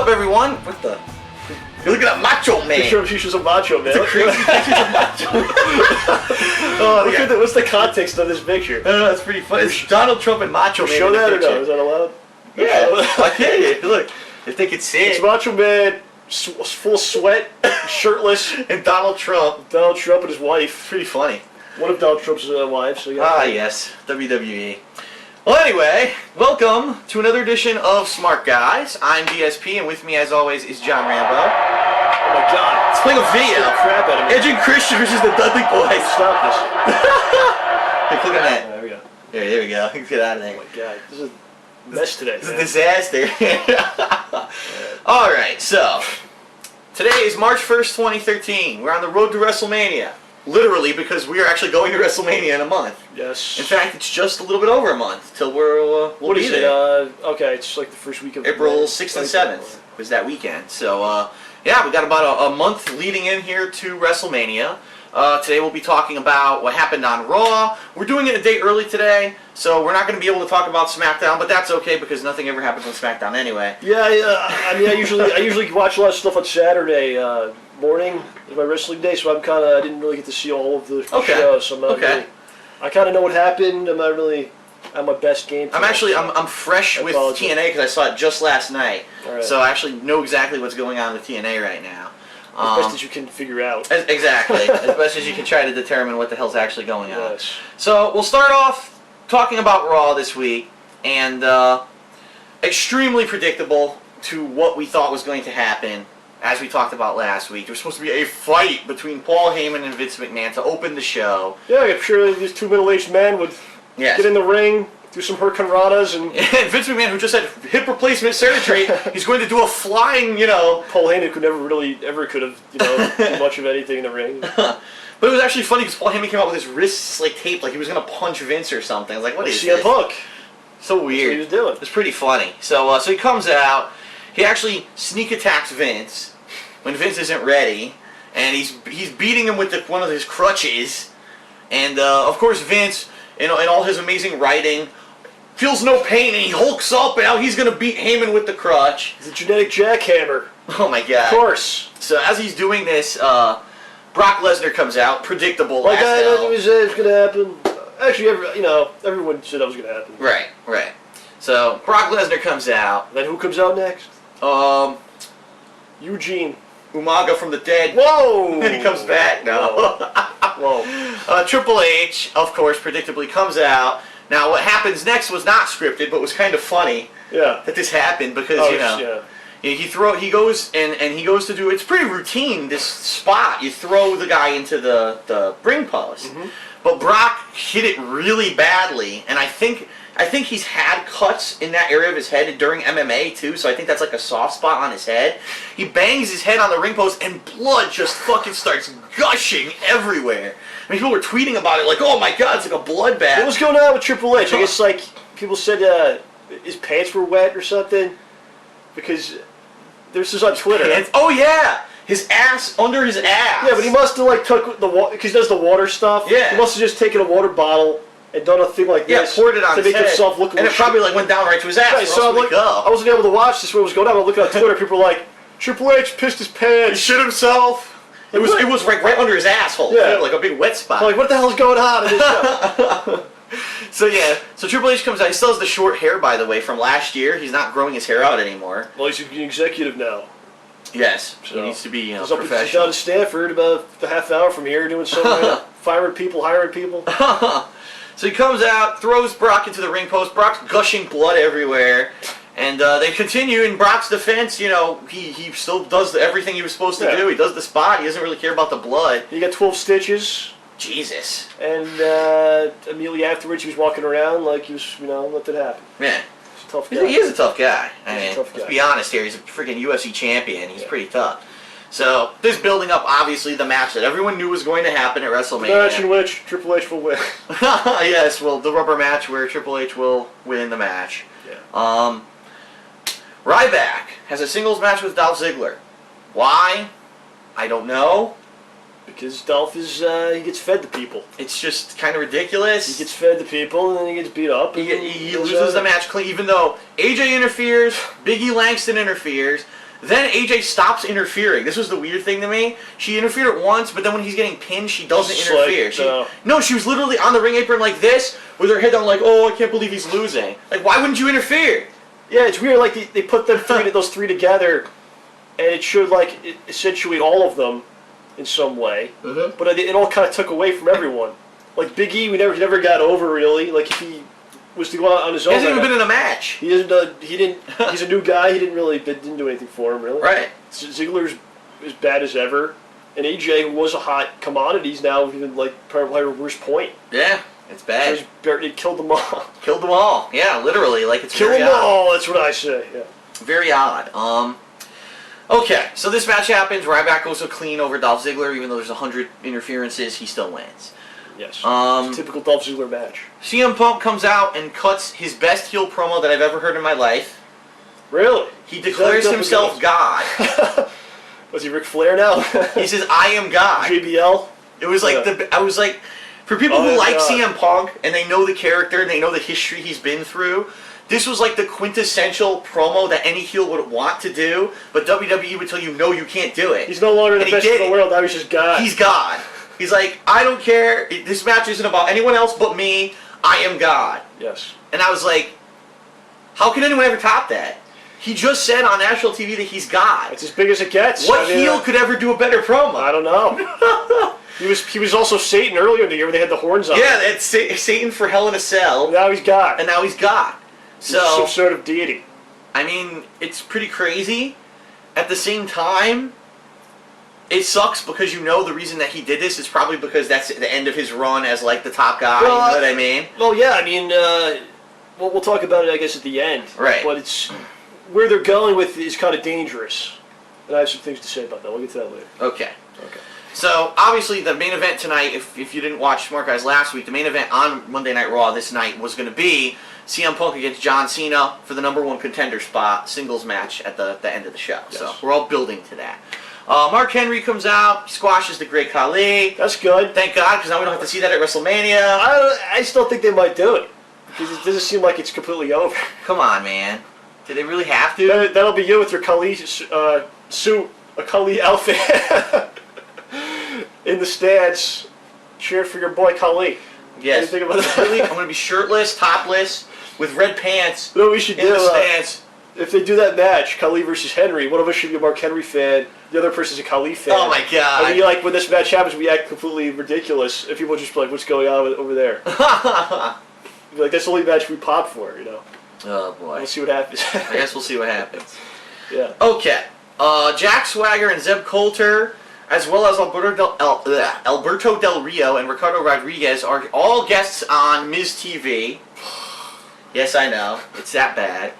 everyone? What the? You're looking at Macho Man. Picture of Sheamus a Macho Man. It's a crazy picture of Macho Man. Oh, yeah. What's the context of this picture? I don't know, that's pretty funny. It's Donald Trump and Macho Man. Show that or no? Is that allowed? Yeah, I can. Look, if they could see it's it. Macho Man, full sweat, shirtless, And Donald Trump. Donald Trump and his wife. Pretty funny. One of Donald Trump's wives. So Yes, WWE. Well, anyway, welcome to another edition of Smark Guys. I'm DSP, and with me, as always, is John Rambo. Oh my God! Let's play a video. Crap out of me. Edge and Christian versus the Dudley Boys. Stop this. Hey, click on that. There we go. There we go. Get out of there. Oh my God! This is a mess today. It's a disaster. All right, so today is March 1st, 2013. We're on the road to WrestleMania. Literally, because we are actually going to WrestleMania in a month. Yes. In fact, it's just a little bit over a month till we'll what be is there. it? Okay, it's like the first week of April 6th and 7th was that weekend. So, yeah, we got about a month leading in here to WrestleMania. Today we'll be talking about what happened on Raw. We're doing it a day early today, so we're not going to be able to talk about SmackDown, but that's okay because nothing ever happens on SmackDown anyway. Yeah, I mean, I usually watch a lot of stuff on Saturday morning. It's my wrestling day, so I didn't really get to see all of the shows. So I'm not really, I kind of know what happened. I'm not really at my best game. I'm fresh with TNA because I saw it just last night, so I actually know exactly what's going on with TNA right now. As best as you can figure out. Exactly. As best as you can try to determine what the hell's actually going on. Yes. So we'll start off talking about Raw this week, and extremely predictable to what we thought was going to happen, as we talked about last week. There was supposed to be a fight between Paul Heyman and Vince McMahon to open the show. Yeah, I'm sure these two middle-aged men would get in the ring, do some hurricanranas, and Vince McMahon, who just had hip replacement surgery, he's going to do a flying, Paul Heyman could never could have, do much of anything in the ring. But it was actually funny because Paul Heyman came out with his wrists like taped, like he was going to punch Vince or something. I was like, what is this? CM Punk. So weird. That's what he was doing. It's pretty funny. So he comes out, he actually sneak attacks Vince when Vince isn't ready, and he's beating him with one of his crutches, and of course Vince, in all his amazing writing, feels no pain, and he hulks up, and now he's going to beat Heyman with the crutch. He's a genetic jackhammer. Oh my God. Of course. So as he's doing this, Brock Lesnar comes out, predictable. Like I knew it was going to happen. Actually, everyone said that was going to happen. Right. So Brock Lesnar comes out. Then who comes out next? Eugene. Umaga from the dead. Whoa! He comes back. No. Whoa. Triple H, of course, predictably comes out. Now, what happens next was not scripted, but was kind of funny. Yeah. That this happened because he goes to do. It's pretty routine. This spot, you throw the guy into the ring post, but Brock hit it really badly, and I think he's had cuts in that area of his head during MMA too, so I think that's like a soft spot on his head. He bangs his head on the ring post, and blood just fucking starts gushing everywhere. I mean, people were tweeting about it like, oh my God, it's like a bloodbath. What was going on with Triple H? I guess like people said his pants were wet or something, because this is on Twitter. Oh yeah! His ass, under his ass. Yeah, but he must have like took the water, because he does the water stuff. Yeah. He must have just taken a water bottle and done a thing like this. Yeah, poured it on to his make head, himself look. And it probably like went down right to his ass. Right, so I wasn't able to watch this when it was going on. I was looking on Twitter. People were like, Triple H pissed his pants. He shit himself. It was right under his asshole. Yeah, like a big wet spot. I'm like, what the hell's going on in this show? So Triple H comes out. He still has the short hair, by the way, from last year. He's not growing his hair out anymore. Well, he's an executive now. Yes, so he needs to be professional. He's down in Stanford, about a half hour from here, doing something, firing people, hiring people. So he comes out, throws Brock into the ring post. Brock's gushing blood everywhere. And they continue. In Brock's defense, he still does everything he was supposed to do. He does the spot. He doesn't really care about the blood. He got 12 stitches. Jesus. And immediately afterwards, he was walking around like he was, nothing happened. Yeah. He's a tough guy. He is a tough guy. Tough guy. Let's be honest here. He's a freaking UFC champion. He's pretty tough. So, this building up, obviously, the match that everyone knew was going to happen at WrestleMania. The match in which Triple H will win. Yes, well, the rubber match where Triple H will win the match. Yeah. Ryback has a singles match with Dolph Ziggler. Why? I don't know. Because Dolph he gets fed to people. It's just kind of ridiculous. He gets fed to people, and then he gets beat up. He loses the match clean, even though AJ interferes, Big E Langston interferes, Then AJ stops interfering. This was the weird thing to me. She interfered once, but then when he's getting pinned, she doesn't interfere. No, she was literally on the ring apron like this, with her head down like, oh, I can't believe he's losing. Like, why wouldn't you interfere? Yeah, it's weird. Like, they put those three together, and it should, like, accentuate all of them in some way. Mm-hmm. But it all kind of took away from everyone. Like, Big E, he never got over, really. Like, if he was to go out on his own. He hasn't even been in a match. He didn't. He's a new guy. He didn't do anything for him, really. Right. Ziggler's as bad as ever, and AJ, who was a hot commodity, is now even like probably her worst point. Yeah, it's bad. So it killed them all. Killed them all. Yeah, literally. Like it's kill very them odd. all. That's what I say. Yeah. Very odd. Okay, so this match happens. Ryback goes so clean over Dolph Ziggler, even though there's 100 interferences, he still wins. Yes. It's a typical Dolph Ziggler match. CM Punk comes out and cuts his best heel promo that I've ever heard in my life. Really? He declares himself God. Was he Ric Flair now? He says, "I am God." JBL. It was like I was like, for people who like CM Punk and they know the character and they know the history he's been through, this was like the quintessential promo that any heel would want to do, but WWE would tell you, no, you can't do it. He's no longer the best in the world. Now he's just God. He's God. He's like, I don't care. This match isn't about anyone else but me. I am God. Yes. And I was like, how can anyone ever top that? He just said on national TV that he's God. It's as big as it gets. What heel could ever do a better promo? I don't know. He was also Satan earlier in the year when they had the horns on. Yeah, it's Satan for Hell in a Cell. And now he's God. And now he's God. So some sort of deity. I mean, it's pretty crazy. At the same time, it sucks because you know the reason that he did this is probably because that's the end of his run as like the top guy. Well, you know what I mean? Well, yeah. I mean, we'll talk about it, I guess, at the end. Right. But it's where they're going with is kind of dangerous, and I have some things to say about that. We'll get to that later. Okay. So obviously, the main event tonight, if you didn't watch Smark Guys last week, the main event on Monday Night Raw this night was going to be CM Punk against John Cena for the #1 contender spot, singles match at the end of the show. Yes. So we're all building to that. Mark Henry comes out, squashes the Great Khali. That's good. Thank God, because now we don't have to see that at WrestleMania. I still think they might do it, because it doesn't seem like it's completely over. Come on, man. Did they really have to? That'll be you with your Khali suit, a Khali outfit, in the stands, cheer for your boy Khali. Yes. What do you think about that? Really, I'm going to be shirtless, topless, with red pants. You know what we should do? In the stands. If they do that match, Khali versus Henry, one of us should be a Mark Henry fan, the other person's a Khali fan. Oh my God. I mean, like, when this match happens, we act completely ridiculous, and people just be like, what's going on over there? Be like, that's the only match we pop for, you know? Oh boy. We'll see what happens. I guess we'll see what happens. Yeah. Okay. Jack Swagger and Zeb Coulter, as well as Alberto Del Rio and Ricardo Rodriguez, are all guests on Miz TV. Yes, I know. It's that bad.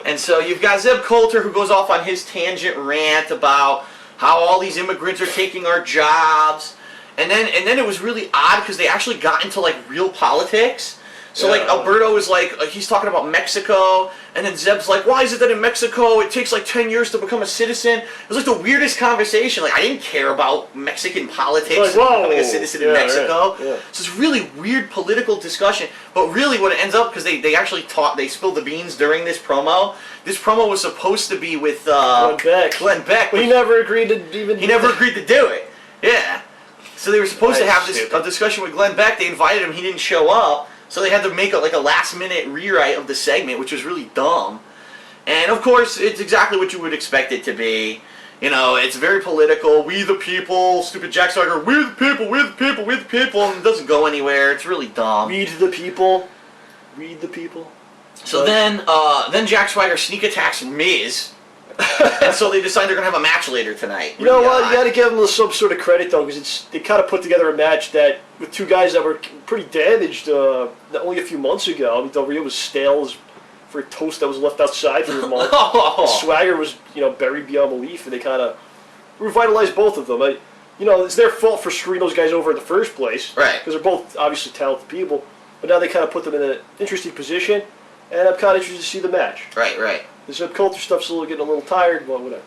And so you've got Zeb Coulter, who goes off on his tangent rant about how all these immigrants are taking our jobs. And then it was really odd because they actually got into like real politics. So like Alberto is like, he's talking about Mexico, and then Zeb's like, why is it that in Mexico it takes like 10 years to become a citizen? It was like the weirdest conversation. Like, I didn't care about Mexican politics and becoming a citizen in Mexico. Right. Yeah. So it's really weird political discussion. But really what it ends up, because they actually they spilled the beans during this promo. This promo was supposed to be with Glenn Beck. But he never agreed to even He never agreed to do it. Yeah. So they were supposed to have a discussion with Glenn Beck. They invited him. He didn't show up. So they had to make a last-minute rewrite of the segment, which was really dumb. And, of course, it's exactly what you would expect it to be. You know, it's very political. We the people, stupid Jack Swagger, we the people, we the people, we the people. And it doesn't go anywhere. It's really dumb. Read the people. Read the people. So then Jack Swagger sneak attacks Miz. And so they decide they're going to have a match later tonight. You know what? You got to give them some sort of credit, though, because they kind of put together a match that, with two guys that were pretty damaged only a few months ago. I mean, Del Rio was stale for a toast that was left outside for a month. Swagger was, buried beyond belief, and they kind of revitalized both of them. It's their fault for screwing those guys over in the first place. Right. Because they're both obviously talented people. But now they kind of put them in an interesting position, and I'm kind of interested to see the match. Right. The Zeb Coulter stuff's getting a little tired, but whatever.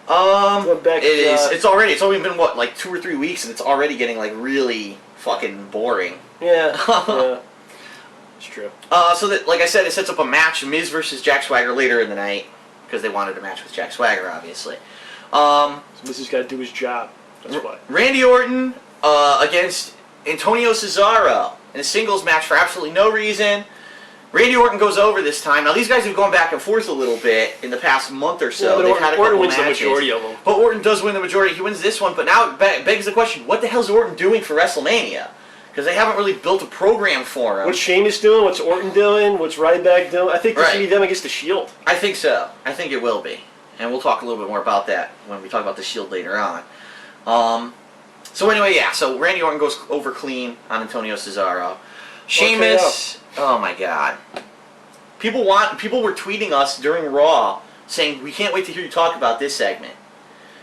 It is. It's only been like 2 or 3 weeks, and it's already getting like really fucking boring. Yeah. Yeah. It's true. So that, like I said, it sets up a match: Miz versus Jack Swagger later in the night. because they wanted a match with Jack Swagger, obviously. So this has got to do his job. That's why. Randy Orton against Antonio Cesaro in a singles match for absolutely no reason. Randy Orton goes over this time. Now, these guys have gone back and forth a little bit in the past month or so. Yeah, They've had a couple Orton wins matches. the majority of them. But Orton does win the majority. He wins this one, but now it begs the question, what the hell's Orton doing for WrestleMania? Because they haven't really built a program for him. What's Sheamus doing? What's Orton doing? What's Ryback doing? I think this will be them against the Shield. I think so. I think it will be. And we'll talk a little bit more about that when we talk about the Shield later on. So anyway, yeah. So Randy Orton goes over clean on Antonio Cesaro. Sheamus. Oh my God. People were tweeting us during Raw saying we can't wait to hear you talk about this segment.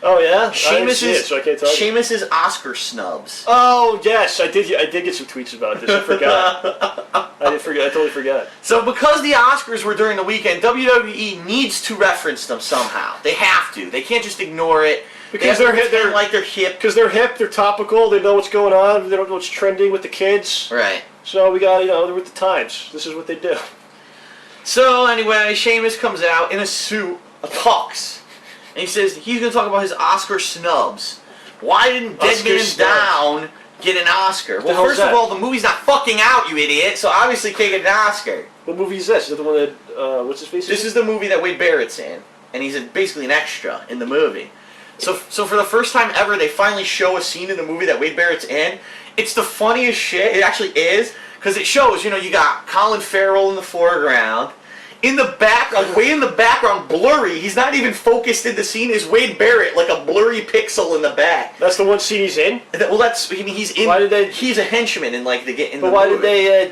Oh yeah. Sheamus's Oscar snubs. Oh yes, I did get some tweets about this. I forgot. I totally forgot. So because the Oscars were during the weekend, WWE needs to reference them somehow. They have to. They can't just ignore it. Because they're hip. Because they're hip. They're topical. They know what's going on. They don't know what's trending with the kids. Right. So we got they're with the times. This is what they do. So anyway, Sheamus comes out in a suit, a tux, and he says he's going to talk about his Oscar snubs. Why didn't Dead Man Down get an Oscar? Well, first of all, the movie's not fucking out, you idiot, so obviously can't get an Oscar. What movie is this? Is it the one that, what's his face? This is the movie that Wade Barrett's in, and he's basically an extra in the movie. So for the first time ever, they finally show a scene in the movie that Wade Barrett's in. It's the funniest shit. It actually is. Because it shows, you got Colin Farrell in the foreground. In the background, way in the background, blurry. He's not even focused in the scene. Is Wade Barrett, like a blurry pixel in the back. That's the one scin he's in? Well, he's in. Why did they? He's a henchman in like the movie. But why did they?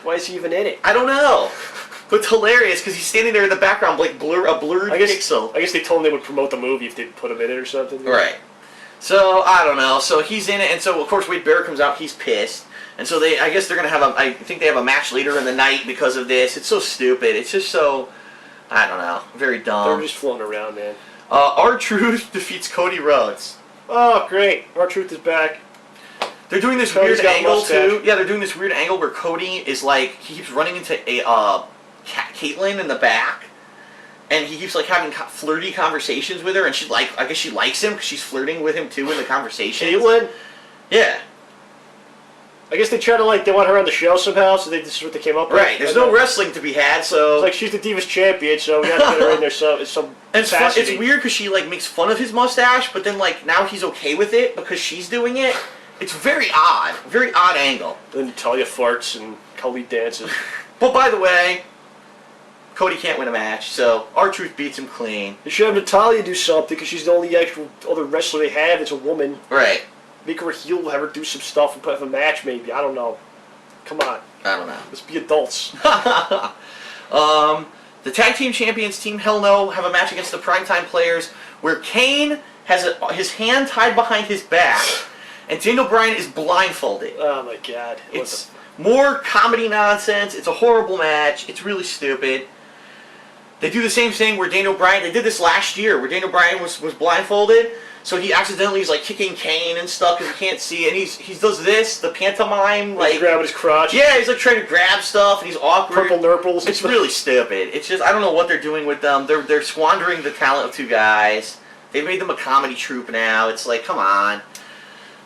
Why is he even in it? I don't know. But it's hilarious because he's standing there in the background, like a blurred pixel. I guess they told him they would promote the movie if they put him in it or something. Right. So I don't know. So he's in it, and so of course Wade Barrett comes out. He's pissed. And so I guess they're going to have I think they have a match later in the night because of this. It's so stupid. It's just so, I don't know, very dumb. They're just floating around, man. R-Truth defeats Cody Rhodes. Oh, great. R-Truth is back. They're doing this weird angle, too. Yeah, they're doing this weird angle where Cody is like, he keeps running into Caitlyn in the back. And he keeps like having flirty conversations with her. And she's like, I guess she likes him because she's flirting with him, too, in the conversation. Caitlyn? Yeah. I guess they try to they want her on the show somehow, so this is what they came up with. Right, there's no wrestling to be had, so... It's like, she's the Divas champion, so we got to get her in there some it's weird because she, makes fun of his mustache, but then, now he's okay with it because she's doing it. It's very odd angle. Then Natalya farts and Khali dances. But by the way, Cody can't win a match, so R-Truth beats him clean. They should have Natalya do something, because she's the only actual other wrestler they have that's a woman. Right. Make her a heel, have her do some stuff, and put have a match, maybe. I don't know. Come on. I don't know. Let's be adults. The Tag Team Champions, Team Hell No, have a match against the Primetime Players, where Kane has his hand tied behind his back, and Daniel Bryan is blindfolded. Oh my God. It's more comedy nonsense. It's a horrible match. It's really stupid. They do the same thing where Daniel Bryan, they did this last year, where Daniel Bryan was blindfolded. So he accidentally is kicking Kane and stuff because he can't see, and he does this, the pantomime, he's grabbing his crotch. Yeah, he's trying to grab stuff, and he's awkward. Purple nurples. It's really stupid. It's just, I don't know what they're doing with them. They're squandering the talent of two guys. They've made them a comedy troupe now. It's like, come on.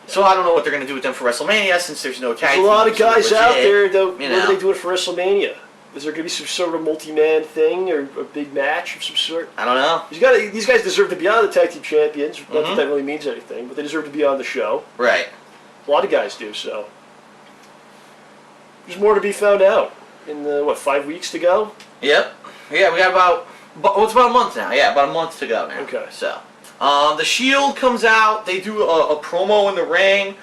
So I don't know what they're going to do with them for WrestleMania since there's no tag. There's a lot of guys out there, though. What are they doing for WrestleMania? Is there going to be some sort of multi-man thing or a big match of some sort? I don't know. These guys deserve to be on the Tag Team Champions. Not that that really means anything, but they deserve to be on the show. Right. A lot of guys do, so. There's more to be found out. In, 5 weeks to go? Yep. Yeah, we got it's about a month now. Yeah, about a month to go now. Okay. So, the Shield comes out. They do a promo in the ring.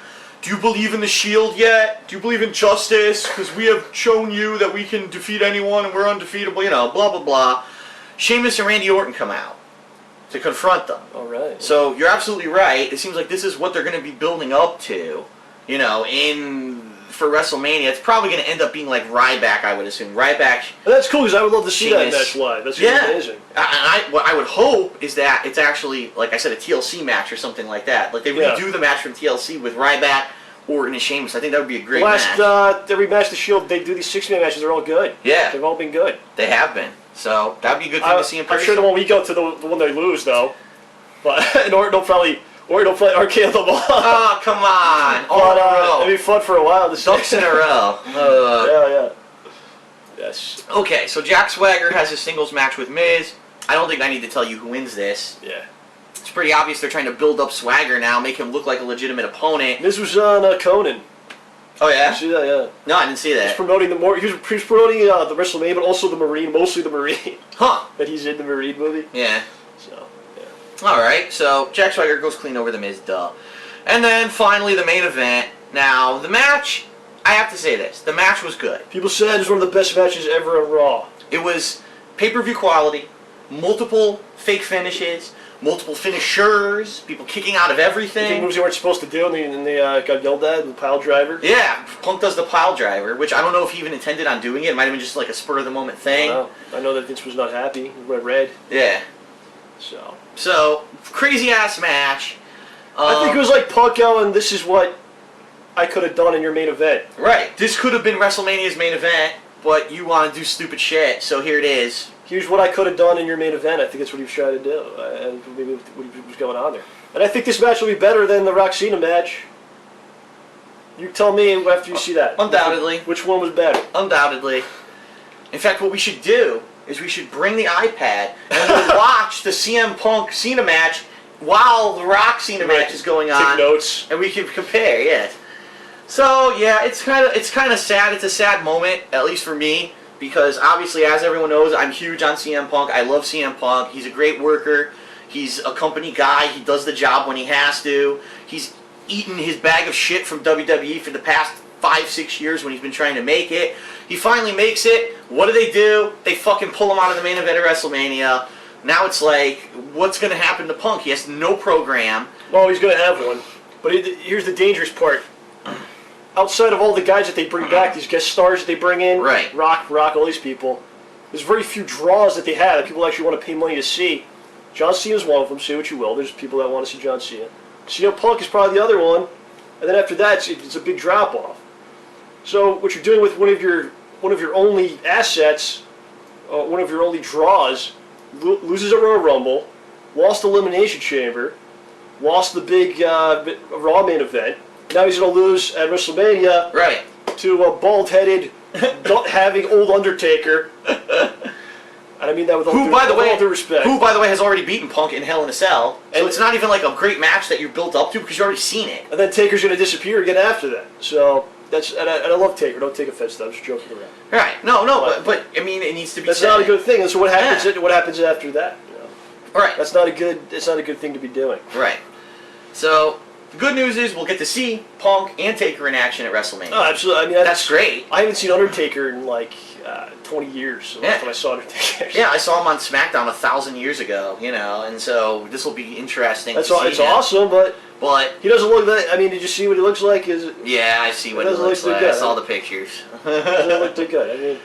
Do you believe in the Shield yet? Do you believe in justice? Because we have shown you that we can defeat anyone and we're undefeatable, blah, blah, blah. Sheamus and Randy Orton come out to confront them. All right. So you're absolutely right. It seems like this is what they're going to be building up to, for WrestleMania. It's probably going to end up being like Ryback, I would assume. Ryback. Well, that's cool because I would love to see that match live. That's amazing. And what I would hope is that it's actually, like I said, a TLC match or something like that. Like they redo the match from TLC with Ryback, Orton, and Sheamus. I think that would be a great match. Every match the Shield, they do these 6-man matches. They're all good. Yeah. They've all been good. They have been. So that'd be a good thing to see in person. I'm sure the one we go to the one they lose though, but and Orton will probably RKO them all. Oh, come on! All in a row. It'd be fun for a while. Ducks in a row. Yeah. Yes. Okay, so Jack Swagger has his singles match with Miz. I don't think I need to tell you who wins this. Yeah. It's pretty obvious they're trying to build up Swagger now, make him look like a legitimate opponent. Miz was on Conan. Oh yeah. Did you see that? Yeah. No, I didn't see that. He was promoting he was promoting the WrestleMania, but also the Marine, mostly the Marine. Huh. That he's in the Marine movie. Yeah. So. Yeah. All right. So Jack Swagger goes clean over the Miz. Duh. And then finally the main event. Now the match. I have to say this. The match was good. People said it was one of the best matches ever on Raw. It was pay-per-view quality, multiple fake finishes, multiple finishers, people kicking out of everything. Moves they weren't supposed to do, and they got yelled at, the pile driver. Yeah, Punk does the pile driver, which I don't know if he even intended on doing it. It might have been just like a spur-of-the-moment thing. I know that Vince was not happy. He went red. Yeah. So crazy-ass match. I think it was like Punk going, this is what I could have done in your main event. Right. This could have been WrestleMania's main event, but you want to do stupid shit, so here it is. Here's what I could have done in your main event. I think that's what he was trying to do. And maybe what was going on there. And I think this match will be better than the Rock Cena match. You tell me after you see that. Undoubtedly. Which one was better? Undoubtedly. In fact, what we should do is we should bring the iPad and we'll watch the CM Punk Cena match while the Rock Cena match is going on. Take notes. And we can compare, yes. So yeah, it's kind of sad. It's a sad moment, at least for me, because obviously, as everyone knows, I'm huge on CM Punk. I love CM Punk. He's a great worker. He's a company guy. He does the job when he has to. He's eaten his bag of shit from WWE for the past 5-6 years when he's been trying to make it. He finally makes it. What do? They fucking pull him out of the main event of WrestleMania. Now it's like, what's going to happen to Punk? He has no program. Well, he's going to have one. But here's the dangerous part. Outside of all the guys that they bring back, these guest stars that they bring in, right. Rock, all these people, there's very few draws that they have that people actually want to pay money to see. John Cena's one of them, say what you will. There's people that want to see John Cena. CM Punk is probably the other one. And then after that, it's a big drop-off. So what you're doing with one of your only assets, one of your only draws, loses a Royal Rumble, lost the Elimination Chamber, lost the big Raw main event. Now he's going to lose at WrestleMania to a bald-headed, having old Undertaker. And I mean that with all due respect. Who, by the way, has already beaten Punk in Hell in a Cell. So it's not even like a great match that you're built up to because you've already seen it. And then Taker's going to disappear again after that. So and I love Taker. Don't take offense to that. I'm just joking around. Right. No, but I mean, it needs to be that's said. That's not a good thing. And so what happens? What happens after that? You know? Right. That's not a good. It's not a good thing to be doing. Right. So the good news is we'll get to see Punk and Taker in action at WrestleMania. Oh, absolutely. I mean, that's great. I haven't seen Undertaker in like 20 years. So that's when I saw Undertaker. Yeah, I saw him on SmackDown 1,000 years ago. You know, and so this will be interesting. It's awesome, but he doesn't look that. I mean, did you see what he looks like? Yeah, I see what he looks like. I saw the pictures. It doesn't look too good. I mean,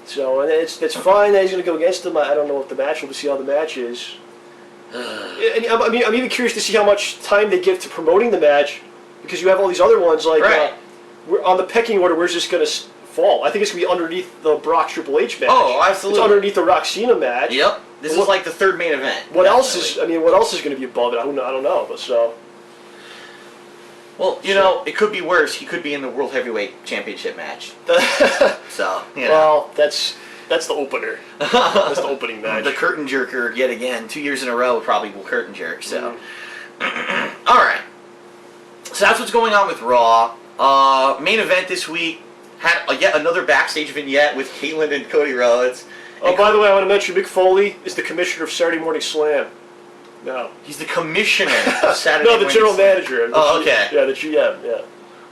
so and it's fine that he's going to go against him. I don't know what the match will be. See how the match is. And I mean, I'm even curious to see how much time they give to promoting the match, because you have all these other ones like on the pecking order. Where's this going to fall? I think it's going to be underneath the Brock Triple H match. Oh, absolutely. It's underneath the Rock Cena match. Yep. This is like the third main event. What else is? I mean, what else is going to be above it? I don't know. But so. Well, you know, it could be worse. He could be in the World Heavyweight Championship match. So, you know. Well, that's the opener. That's the opening match. The curtain jerker yet again. 2 years in a row probably will curtain jerk. So, all right. So that's what's going on with Raw. Main event this week had yet another backstage vignette with Caitlyn and Cody Rhodes. Oh, by the way, I want to mention Mick Foley is the commissioner of Saturday Morning Slam. No. He's the commissioner of Saturday Morning Slam. No, the general manager. Oh, okay. Yeah, the GM, yeah.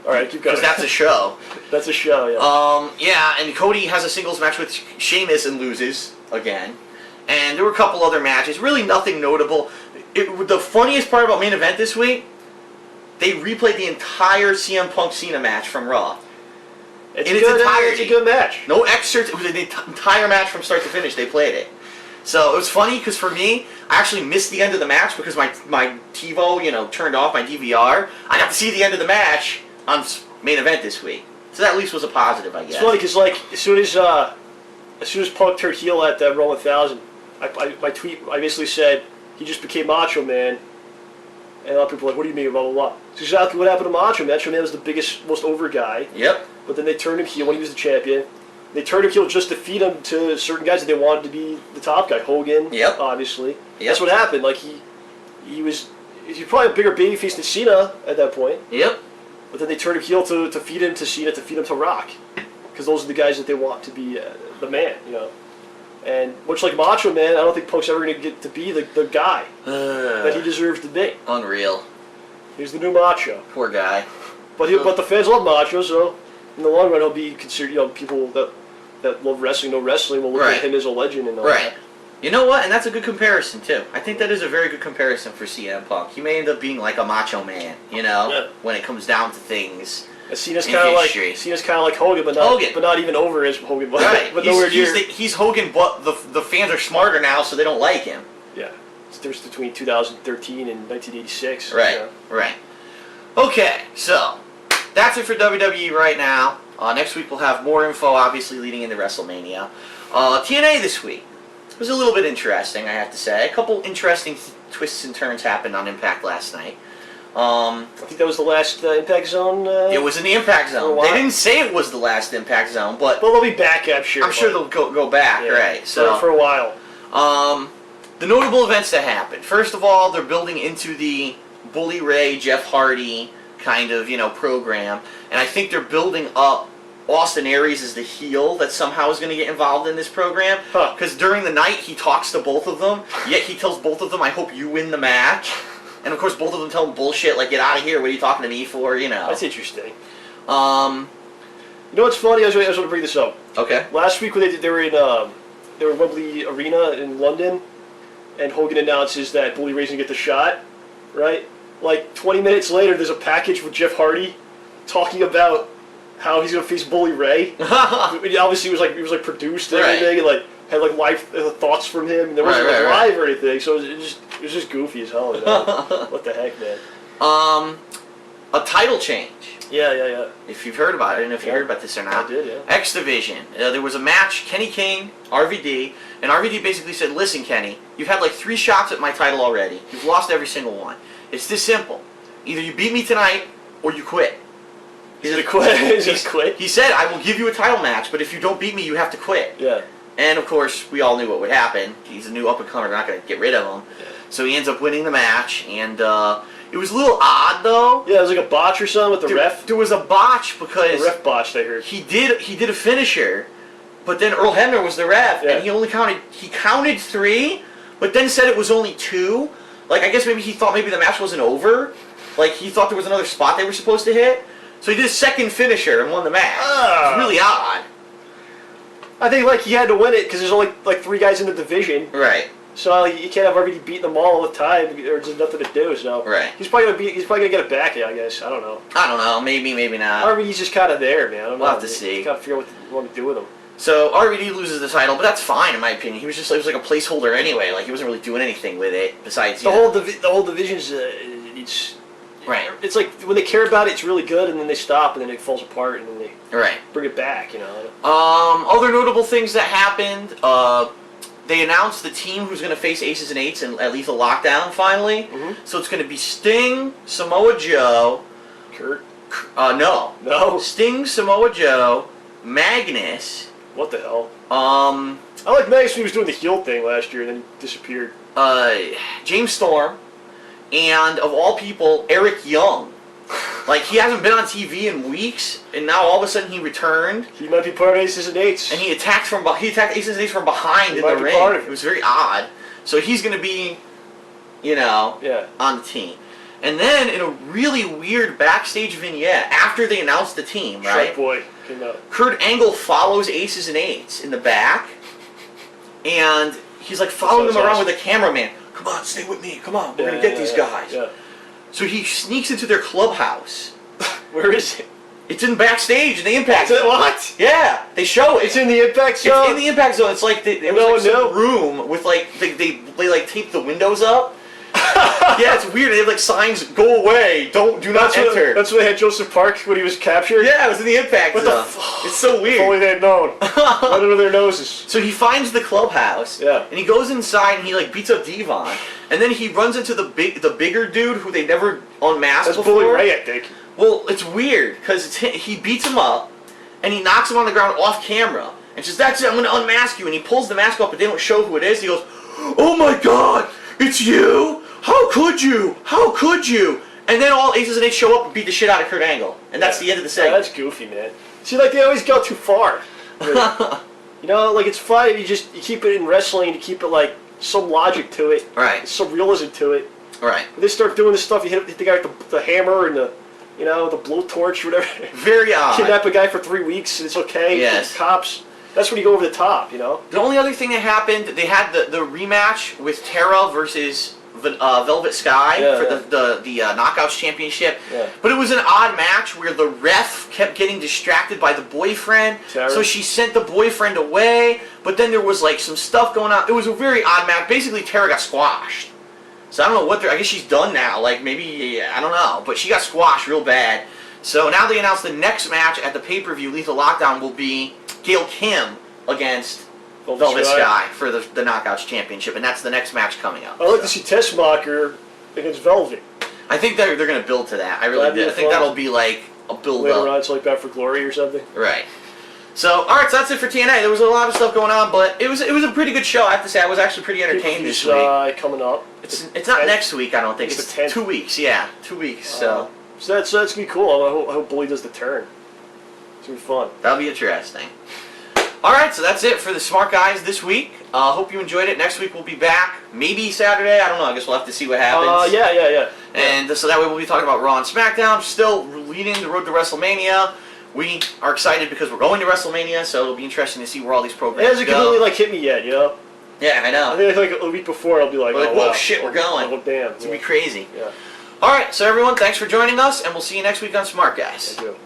All right, keep going. Because that's a show. That's a show, yeah. Yeah, and Cody has a singles match with Sheamus and loses again. And there were a couple other matches. Really nothing notable. The funniest part about main event this week, they replayed the entire CM Punk Cena match from Raw. It's a good match. No excerpts. It was an entire match from start to finish. They played it. So it was funny because for me, I actually missed the end of the match because my TiVo, turned off my DVR. I got to see the end of the match on main event this week. So that at least was a positive, I guess. It's funny because, like, as soon as as soon as Punk turned heel at that Raw 1000, my tweet, I basically said he just became Macho Man. And a lot of people were like, what do you mean, blah, blah, blah. It's exactly what happened to Macho Man. Macho Man was the biggest, most over guy. Yep. But then they turned him heel when he was the champion. They turned him heel just to feed him to certain guys that they wanted to be the top guy. Hogan, obviously. Yep. That's what happened. Like, he's probably a bigger babyface than Cena at that point. Yep. But then they turned him heel to feed him to Cena, to feed him to Rock. Because those are the guys that they want to be the man, you know. And much like Macho Man, I don't think Punk's ever going to get to be the guy that he deserves to be. Unreal. He's the new Macho. Poor guy. But the fans love Macho, so in the long run he'll be considered. You know, people that love wrestling, know wrestling, will look at him as a legend and all that. You know what? And that's a good comparison too. I think that is a very good comparison for CM Punk. He may end up being like a Macho Man, you know, when it comes down to things. Cena's kind of like Hogan, but not even over as Hogan. But nowhere near. He's Hogan, but the fans are smarter now, so they don't like him. Yeah, it's the difference between 2013 and 1986. Right, right. Okay, so that's it for WWE right now. Next week we'll have more info, obviously leading into WrestleMania. TNA this week was a little bit interesting, I have to say. A couple interesting twists and turns happened on Impact last night. I think that was the last Impact Zone. It was in the Impact Zone. They didn't say it was the last Impact Zone, but they'll be back, I'm sure. I'm sure they'll go back, right? So for a while. The notable events that happened. First of all, they're building into the Bully Ray, Jeff Hardy kind of program, and I think they're building up Austin Aries as the heel that somehow is going to get involved in this program. Because during the night he talks to both of them, yet he tells both of them, "I hope you win the match." And of course, both of them tell him bullshit, like, "Get out of here! What are you talking to me for?" You know. That's interesting. You know what's funny? I just want to bring this up. Okay. Last week when they were in Wembley Arena in London, and Hogan announces that Bully Ray's gonna get the shot, right? Like 20 minutes later, there's a package with Jeff Hardy talking about how he's gonna face Bully Ray. Obviously, it was produced and everything, and had live thoughts from him, and there wasn't live or anything, so it was just goofy as hell. You know? What the heck, man? A title change. Yeah. If you've heard about it, and if you heard about this or not. I did, yeah. X Division. There was a match, Kenny King, RVD, and RVD basically said, "Listen, Kenny, you've had like 3 shots at my title already. You've lost every single one. It's this simple. Either you beat me tonight, or you quit." He's gonna quit. He's gonna quit. He said, "I will give you a title match, but if you don't beat me, you have to quit." Yeah. And of course, we all knew what would happen. He's a new up-and-comer. They're not going to get rid of him. Yeah. So he ends up winning the match, and it was a little odd, though. Yeah, it was like a botch or something with the ref. There was a botch because the ref botched, I heard. He did a finisher, but then Earl Hebner was the ref, and he counted 3, but then said it was only 2. Like, I guess maybe he thought maybe the match wasn't over. Like, he thought there was another spot they were supposed to hit. So he did a second finisher and won the match. It's really odd. I think he had to win it because there's only 3 guys in the division. Right. So you can't have already beating them all the time. There's nothing to do. So he's probably gonna get it back. I guess. I don't know. Maybe not. RVD's just kind of there, man. We'll have to see. Gotta figure out what you want to do with him. So RVD loses the title, but that's fine in my opinion. He was like a placeholder anyway. Like he wasn't really doing anything with it besides the whole division's it's. Right. It's like when they care about it, it's really good, and then they stop, and then it falls apart, and then they bring it back. You know. Other notable things that happened. They announced the team who's going to face Aces and Eights at Lethal Lockdown finally. Mm-hmm. So it's going to be Sting, Samoa Joe, Kurt. No. Sting, Samoa Joe, Magnus. What the hell? I like Magnus when he was doing the heel thing last year, and then he disappeared. James Storm. And of all people, Eric Young. Like, he hasn't been on TV in weeks, and now all of a sudden he returned. He might be part of Aces and Eights. And he attacked Aces and Eights from behind in the ring. It was very odd. So he's going to be, on the team. And then, in a really weird backstage vignette, after they announced the team, right? Shark Boy came out. Kurt Angle follows Aces and Eights in the back, and he's like following them around with a cameraman. "Come on, stay with me. Come on, we're going to get these guys." Yeah. So he sneaks into their clubhouse. Where is it? It's in backstage in the Impact Zone. What? Yeah, they show it. It's in the Impact Zone? It's in the Impact Zone. It's like some room with they tape the windows up. Yeah, it's weird. They have like signs, go away, do not enter. That's when they had Joseph Park when he was captured? Yeah, it was in the Impact What stuff. It's so weird. If only they had known. Right under their noses. So he finds the clubhouse, and he goes inside and he like beats up Devon, and then he runs into the bigger dude who they never unmasked before. That's Bully Ray, I think. Well, it's weird because he beats him up, and he knocks him on the ground off camera, and says, "That's it, I'm going to unmask you." And he pulls the mask off, but they don't show who it is. He goes, "Oh my God, it's you! How could you? How could you?" And then all Aces and Eights show up and beat the shit out of Kurt Angle, and that's the end of the segment. Yeah, that's goofy, man. See, like they always go too far. You know, like it's fine if you keep it in wrestling, you keep it like some logic to it, right? Some realism to it, right? When they start doing this stuff, you hit the guy with the hammer and the blowtorch, or whatever. Very odd. Kidnap a guy for 3 weeks and it's okay. Yes. Cops. That's when you go over the top, you know. The only other thing that happened, they had the rematch with Tara versus Velvet Sky for the Knockouts Championship. Yeah. But it was an odd match where the ref kept getting distracted by the boyfriend. Tara. So she sent the boyfriend away, but then there was like some stuff going on. It was a very odd match. Basically, Tara got squashed. So I don't know I guess she's done now. Like maybe, I don't know. But she got squashed real bad. So now they announced the next match at the pay-per-view, Lethal Lockdown, will be Gail Kim against Velvet Sky for the Knockouts Championship, and that's the next match coming up. I'd like to see Tessmacher against Velvet. I think they're going to build to that. I really do. I think that'll be like a build-up. Later on, it's like Bound for Glory or something. Right. So, all right, so that's it for TNA. There was a lot of stuff going on, but it was a pretty good show. I have to say, I was actually pretty entertained this week. Coming up. It's not next week, I don't think. It's 2 weeks. Yeah, 2 weeks. So that's gonna be cool. I hope Bully does the turn. It's gonna be fun. That'll be interesting. All right, so that's it for the Smark Guys this week. Hope you enjoyed it. Next week we'll be back. Maybe Saturday. I don't know. I guess we'll have to see what happens. Yeah. And so that way we'll be talking about Raw and SmackDown. Still leading the road to WrestleMania. We are excited because we're going to WrestleMania, so it'll be interesting to see where all these programs go. It hasn't completely hit me yet, you know? Yeah, I know. I think like a week before I'll be like, whoa, shit, we're going. Oh, damn. It's going to be crazy. Yeah. All right, so everyone, thanks for joining us, and we'll see you next week on Smark Guys. Thank you.